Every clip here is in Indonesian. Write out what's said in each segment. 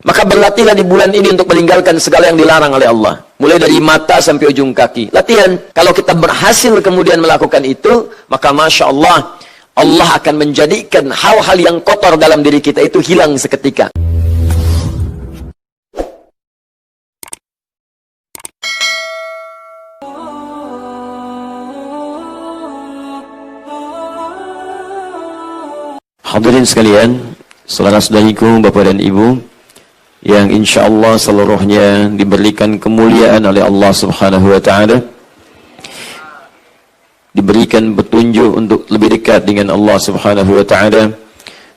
Maka berlatihlah di bulan ini untuk meninggalkan segala yang dilarang oleh Allah. Mulai dari mata sampai ujung kaki. Latihan. Kalau kita berhasil kemudian melakukan itu, maka Masya Allah, Allah akan menjadikan hal-hal yang kotor dalam diri kita itu hilang seketika. Hadirin sekalian, saudara-saudariku, Bapak dan Ibu, yang insya Allah seluruhnya diberikan kemuliaan oleh Allah Subhanahu wa Ta'ala, diberikan petunjuk untuk lebih dekat dengan Allah Subhanahu wa Ta'ala,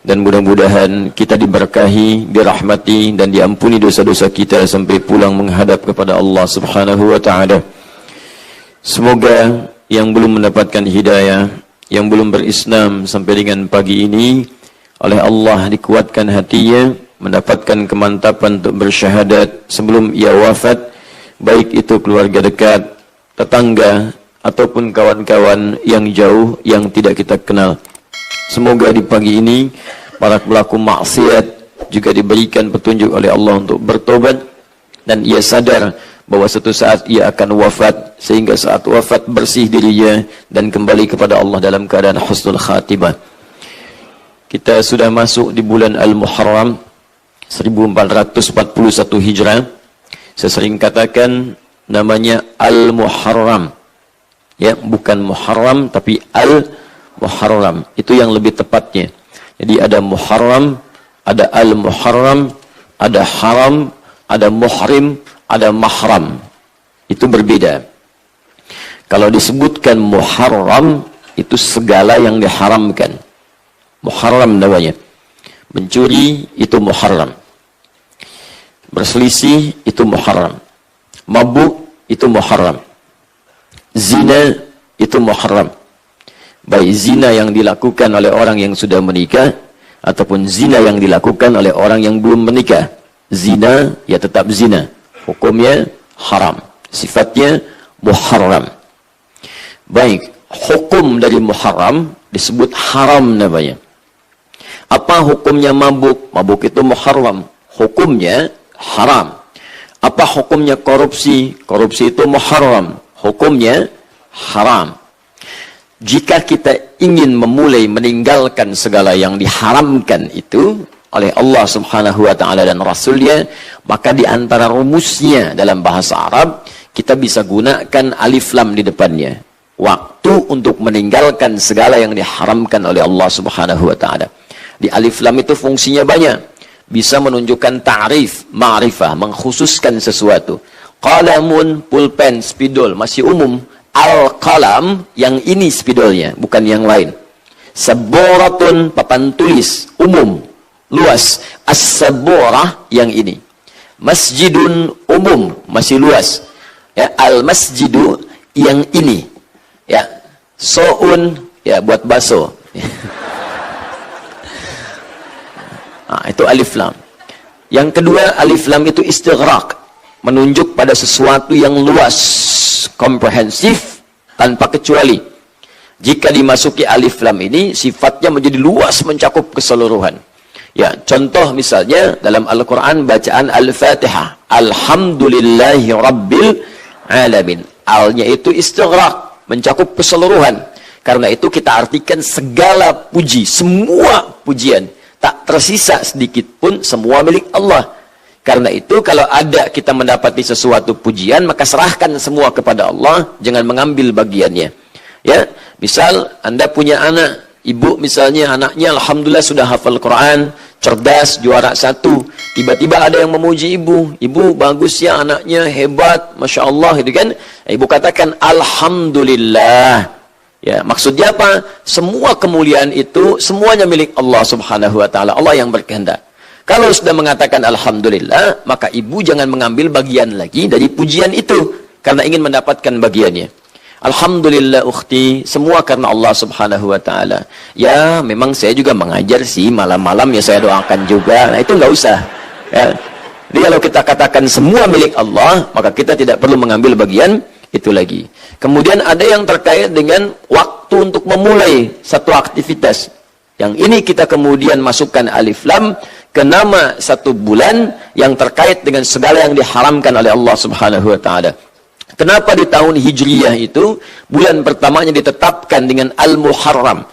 dan mudah-mudahan kita diberkahi, dirahmati dan diampuni dosa-dosa kita sampai pulang menghadap kepada Allah Subhanahu wa Ta'ala. Semoga yang belum mendapatkan hidayah, yang belum berislam sampai dengan pagi ini, oleh Allah dikuatkan hatinya, mendapatkan kemantapan untuk bersyahadat sebelum ia wafat, baik itu keluarga dekat, tetangga, ataupun kawan-kawan yang jauh yang tidak kita kenal. Semoga di pagi ini para pelaku maksiat juga diberikan petunjuk oleh Allah untuk bertobat, dan ia sadar bahwa suatu saat ia akan wafat, sehingga saat wafat bersih dirinya dan kembali kepada Allah dalam keadaan husnul khatimah. Kita sudah masuk di bulan Al-Muharram 1441 Hijrah. Saya sering katakan namanya Al-Muharram. Ya, bukan Muharram tapi Al-Muharram. Itu yang lebih tepatnya. Jadi ada Muharram, ada Al-Muharram, ada Haram, ada Muhrim, ada Mahram. Itu berbeda. Kalau disebutkan Muharram, itu segala yang diharamkan. Muharram namanya. Mencuri itu muharram. Berselisih itu muharram. Mabuk itu muharram. Zina itu muharram. Baik zina yang dilakukan oleh orang yang sudah menikah ataupun zina yang dilakukan oleh orang yang belum menikah. Zina ya tetap zina. Hukumnya haram. Sifatnya muharram. Baik, hukum dari muharram disebut haram namanya. Apa hukumnya mabuk? Mabuk itu muharram. Hukumnya haram. Apa hukumnya korupsi? Korupsi itu muharram. Hukumnya haram. Jika kita ingin memulai meninggalkan segala yang diharamkan itu oleh Allah Subhanahu wa Ta'ala dan Rasulnya, maka di antara rumusnya dalam bahasa Arab, kita bisa gunakan alif lam di depannya. Waktu untuk meninggalkan segala yang diharamkan oleh Allah Subhanahu wa Ta'ala. Di alif lam itu fungsinya banyak. Bisa menunjukkan ta'rif, ma'rifah, mengkhususkan sesuatu. Qalamun, pulpen, spidol, masih umum. Al-qalam, yang ini spidolnya, bukan yang lain. Saboratun, papan tulis, umum, luas. As-saborah, yang ini. Masjidun, umum, masih luas. Ya, al-masjidu, yang ini. Ya, so'un, ya buat baso. Nah, itu alif lam. Yang kedua, alif lam itu istighraq, menunjuk pada sesuatu yang luas, komprehensif, tanpa kecuali. Jika dimasuki alif lam ini, sifatnya menjadi luas, mencakup keseluruhan. Ya, contoh misalnya dalam Al-Quran bacaan Al-Fatihah, Alhamdulillahi Rabbil Alamin. Al-nya itu istighraq, mencakup keseluruhan. Karena itu kita artikan segala puji, semua pujian. Tak tersisa sedikit pun, semua milik Allah. Karena itu kalau ada kita mendapati sesuatu pujian, maka serahkan semua kepada Allah, jangan mengambil bagiannya. Ya, misal Anda punya anak, ibu misalnya anaknya alhamdulillah sudah hafal Quran, cerdas, juara 1. Tiba-tiba ada yang memuji ibu, ibu bagus ya anaknya, hebat, Masya Allah, gitu kan. Ibu katakan alhamdulillah. Ya, maksudnya apa? Semua kemuliaan itu semuanya milik Allah Subhanahu wa Ta'ala. Allah yang berkehendak. Kalau sudah mengatakan alhamdulillah, maka ibu jangan mengambil bagian lagi dari pujian itu karena ingin mendapatkan bagiannya. Alhamdulillah ukhti, semua karena Allah Subhanahu wa Ta'ala. Ya, memang saya juga mengajar sih malam-malam, ya saya doakan juga. Nah, itu nggak usah. Ya. Jadi kalau kita katakan semua milik Allah, maka kita tidak perlu mengambil bagian itu lagi. Kemudian ada yang terkait dengan waktu untuk memulai satu aktivitas. Yang ini kita kemudian masukkan alif lam ke nama satu bulan yang terkait dengan segala yang diharamkan oleh Allah Subhanahu wa taala. Kenapa di tahun Hijriyah itu bulan pertamanya ditetapkan dengan Al-Muharram?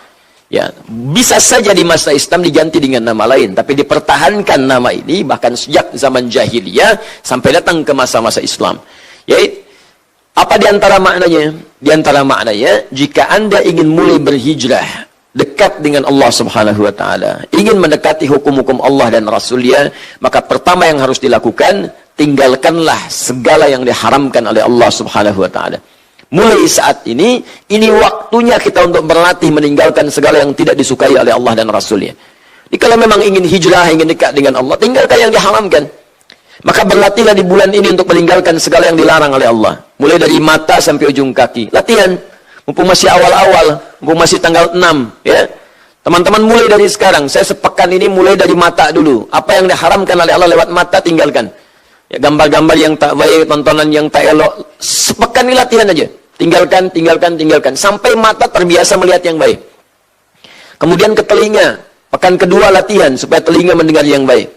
Ya, bisa saja di masa Islam diganti dengan nama lain, tapi dipertahankan nama ini bahkan sejak zaman jahiliyah sampai datang ke masa-masa Islam. Yaitu apa di antara maknanya? Di antara maknanya, jika Anda ingin mulai berhijrah dekat dengan Allah Subhanahu wa taala, ingin mendekati hukum-hukum Allah dan Rasul-Nya, maka pertama yang harus dilakukan, tinggalkanlah segala yang diharamkan oleh Allah Subhanahu wa taala. Mulai saat ini waktunya kita untuk berlatih meninggalkan segala yang tidak disukai oleh Allah dan Rasul-Nya. Jadi kalau memang ingin hijrah, ingin dekat dengan Allah, tinggalkan yang diharamkan. Maka berlatihlah di bulan ini untuk meninggalkan segala yang dilarang oleh Allah. Mulai dari mata sampai ujung kaki. Latihan. Mumpung masih awal-awal, mumpung masih tanggal 6. Ya. Teman-teman mulai dari sekarang. Saya sepekan ini mulai dari mata dulu. Apa yang diharamkan oleh Allah lewat mata, tinggalkan. Ya, gambar-gambar yang tak baik, tontonan yang tak elok, sepekan ini latihan aja. Tinggalkan. Sampai mata terbiasa melihat yang baik. Kemudian ke telinga. Pekan kedua latihan, supaya telinga mendengar yang baik.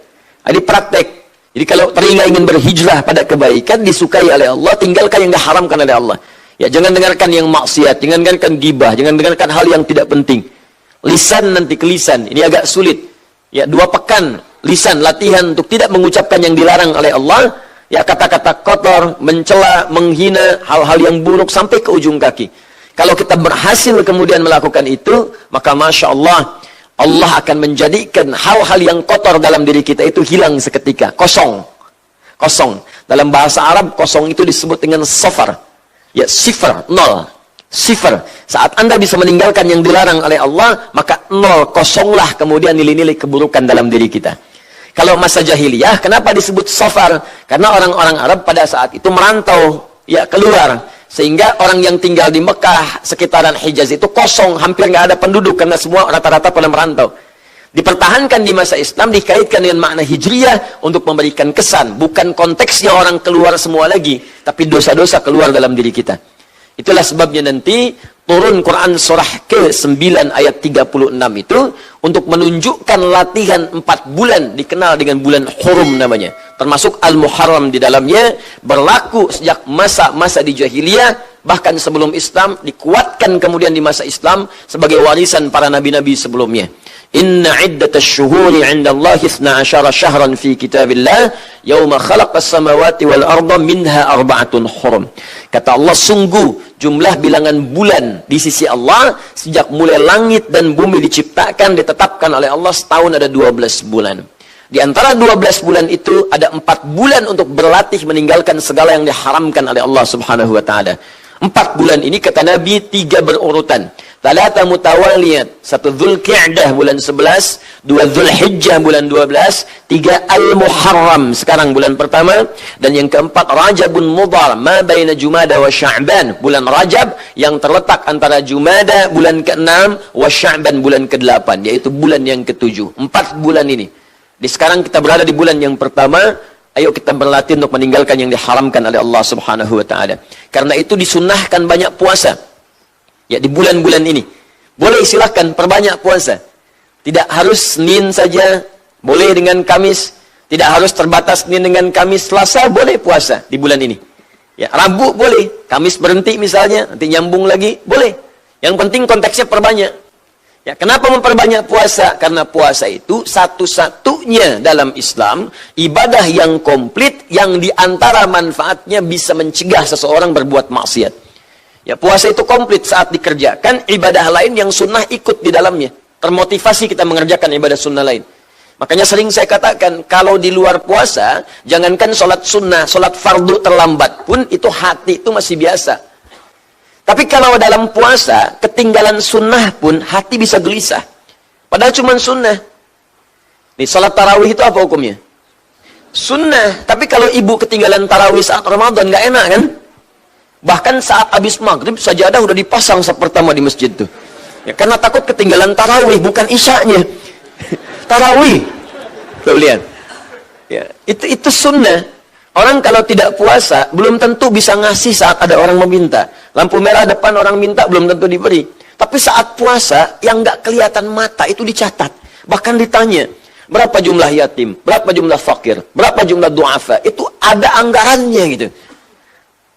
Jadi praktek. Jadi kalau telinga ingin berhijrah pada kebaikan, disukai oleh Allah, tinggalkan yang diharamkan oleh Allah. Ya, jangan dengarkan yang maksiat, jangan dengarkan gibah, jangan dengarkan hal yang tidak penting. Lisan nanti ke lisan, ini agak sulit. Ya, 2 pekan. Lisan, latihan untuk tidak mengucapkan yang dilarang oleh Allah, ya kata-kata kotor, mencela, menghina, hal-hal yang buruk sampai ke ujung kaki. Kalau kita berhasil kemudian melakukan itu, maka Masya Allah, Allah akan menjadikan hal-hal yang kotor dalam diri kita itu hilang seketika. Kosong. Dalam bahasa Arab, kosong itu disebut dengan safar. Ya, sifar, 0. Sifar. Saat Anda bisa meninggalkan yang dilarang oleh Allah, maka 0, kosonglah kemudian nilai-nilai keburukan dalam diri kita. Kalau masa jahiliyah, kenapa disebut safar? Karena orang-orang Arab pada saat itu merantau, ya keluar. Sehingga orang yang tinggal di Mekah, sekitaran Hijaz itu kosong, hampir nggak ada penduduk, karena semua rata-rata pada merantau. Dipertahankan di masa Islam, dikaitkan dengan makna hijriyah untuk memberikan kesan. Bukan konteksnya orang keluar semua lagi, tapi dosa-dosa keluar dalam diri kita. Itulah sebabnya nanti turun Quran surah ke-9 ayat 36 itu untuk menunjukkan latihan 4 bulan, dikenal dengan bulan Hurum namanya. Termasuk Al-Muharram di dalamnya, berlaku sejak masa-masa di jahiliyah, bahkan sebelum Islam, dikuatkan kemudian di masa Islam sebagai warisan para nabi-nabi sebelumnya. Inna iddatash syuhuri 'inda Allahi 12 syahran fi kitabillah yauma khalaqas samawati wal arda minha arba'atun hurum. Kata Allah, sungguh jumlah bilangan bulan di sisi Allah sejak mulai langit dan bumi diciptakan, ditetapkan oleh Allah setahun ada 12 bulan. Di antara 12 bulan itu ada 4 bulan untuk berlatih meninggalkan segala yang diharamkan oleh Allah Subhanahu wa taala. 4 bulan ini kata Nabi 3 berurutan. Talata mutawaliyat, 1 Dzulqa'dah bulan 11, 2 Dzulhijjah bulan 12, 3 Al-Muharram sekarang bulan pertama, dan yang keempat Rajabun Mudhar ma baina Jumada wa Sya'ban, bulan Rajab yang terletak antara Jumada bulan ke-6 wa Sya'ban bulan ke-8, yaitu bulan yang ke-7. 4 bulan ini. Di sekarang kita berada di bulan yang pertama. Ayo kita berlatih untuk meninggalkan yang diharamkan oleh Allah Subhanahu wa taala. Karena itu disunnahkan banyak puasa. Ya, di bulan-bulan ini. Boleh silahkan perbanyak puasa. Tidak harus Senin saja, boleh dengan Kamis. Tidak harus terbatas Senin dengan Kamis. Selasa boleh puasa di bulan ini. Ya, Rabu boleh, Kamis berhenti misalnya, nanti nyambung lagi, boleh. Yang penting konteksnya perbanyak. Ya, kenapa memperbanyak puasa? Karena puasa itu satu-satunya dalam Islam ibadah yang komplit, yang diantara manfaatnya bisa mencegah seseorang berbuat maksiat. Ya, puasa itu komplit saat dikerjakan, ibadah lain yang sunnah ikut di dalamnya. Termotivasi kita mengerjakan ibadah sunnah lain. Makanya sering saya katakan, kalau di luar puasa, jangankan sholat sunnah, sholat fardu terlambat pun, itu hati itu masih biasa. Tapi kalau dalam puasa, ketinggalan sunnah pun, hati bisa gelisah. Padahal cuma sunnah. Nih, sholat tarawih itu apa hukumnya? Sunnah. Tapi kalau ibu ketinggalan tarawih saat Ramadan, nggak enak kan? Bahkan saat habis maghrib, sajadah udah dipasang pertama di masjid tuh. Ya, karena takut ketinggalan tarawih, bukan isya'nya. Tarawih. Tuh lihat. Ya, itu sunnah. Orang kalau tidak puasa, belum tentu bisa ngasih saat ada orang meminta. Lampu merah depan orang minta, belum tentu diberi. Tapi saat puasa, yang nggak kelihatan mata itu dicatat. Bahkan ditanya, berapa jumlah yatim, berapa jumlah fakir, berapa jumlah du'afa. Itu ada anggarannya gitu.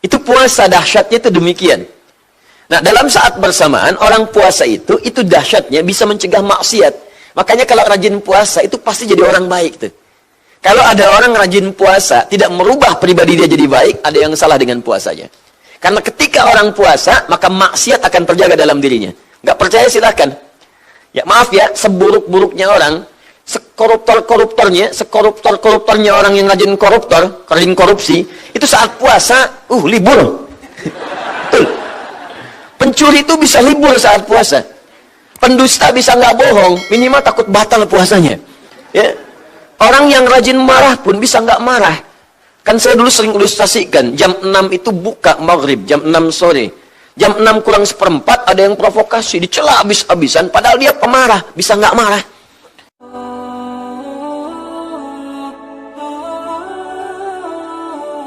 Itu puasa dahsyatnya itu demikian. Nah, dalam saat bersamaan orang puasa itu dahsyatnya bisa mencegah maksiat. Makanya kalau rajin puasa itu pasti jadi orang baik tuh. Kalau ada orang rajin puasa tidak merubah pribadi dia jadi baik, ada yang salah dengan puasanya. Karena ketika orang puasa, maka maksiat akan terjaga dalam dirinya. Nggak percaya silakan. Ya maaf ya, seburuk-buruknya orang, sekoruptor-koruptornya orang yang rajin korupsi, itu saat puasa, libur. Pencuri itu bisa libur saat puasa. Pendusta bisa nggak bohong, minimal takut batal puasanya. Ya. Orang yang rajin marah pun bisa nggak marah. Kan saya dulu sering ilustrasikan, jam 6 itu buka maghrib, jam 6 sore. Jam 6 kurang seperempat ada yang provokasi, dicela habis-habisan, padahal dia pemarah, bisa nggak marah.